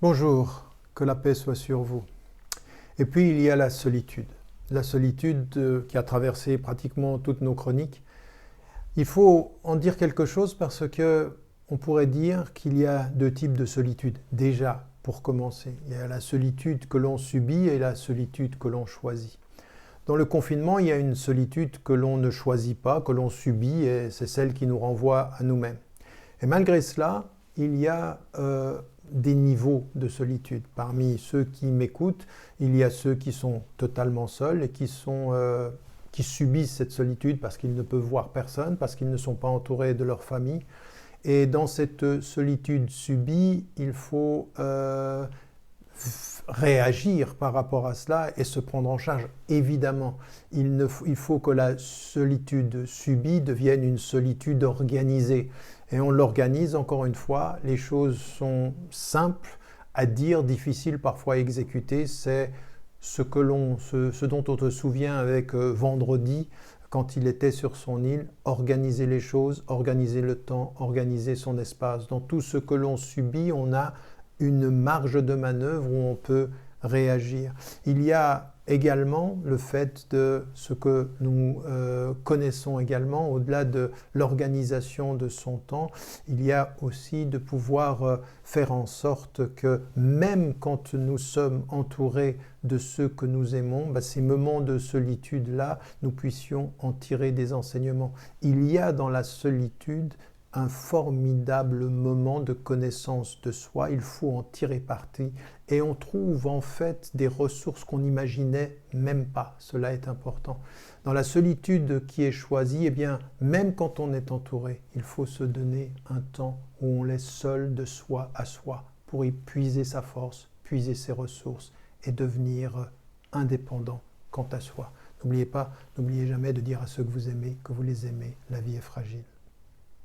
Bonjour, que la paix soit sur vous. Et puis il y a la solitude qui a traversé pratiquement toutes nos chroniques. Il faut en dire quelque chose parce que on pourrait dire qu'il y a deux types de solitude. Déjà, pour commencer, il y a la solitude que l'on subit et la solitude que l'on choisit. Dans le confinement, il y a une solitude que l'on ne choisit pas, que l'on subit, et c'est celle qui nous renvoie à nous-mêmes. Et malgré cela, il y a des niveaux de solitude. Parmi ceux qui m'écoutent, il y a ceux qui sont totalement seuls et qui subissent cette solitude parce qu'ils ne peuvent voir personne, parce qu'ils ne sont pas entourés de leur famille. Et dans cette solitude subie, il faut réagir par rapport à cela et se prendre en charge. Évidemment, il faut que la solitude subie devienne une solitude organisée. Et on l'organise, encore une fois, les choses sont simples à dire, difficiles parfois à exécuter. C'est ce dont on se souvient avec Vendredi, quand il était sur son île, organiser les choses, organiser le temps, organiser son espace. Dans tout ce que l'on subit, on a une marge de manœuvre où on peut réagir. Il y a également le fait de ce que nous connaissons également, au-delà de l'organisation de son temps, il y a aussi de pouvoir faire en sorte que même quand nous sommes entourés de ceux que nous aimons, ces moments de solitude-là, nous puissions en tirer des enseignements. Il y a dans la solitude un formidable moment de connaissance de soi, il faut en tirer parti et on trouve en fait des ressources qu'on n'imaginait même pas, cela est important. Dans la solitude qui est choisie, même quand on est entouré, il faut se donner un temps où on laisse seul de soi à soi pour y puiser sa force, puiser ses ressources et devenir indépendant quant à soi. N'oubliez jamais de dire à ceux que vous aimez, la vie est fragile.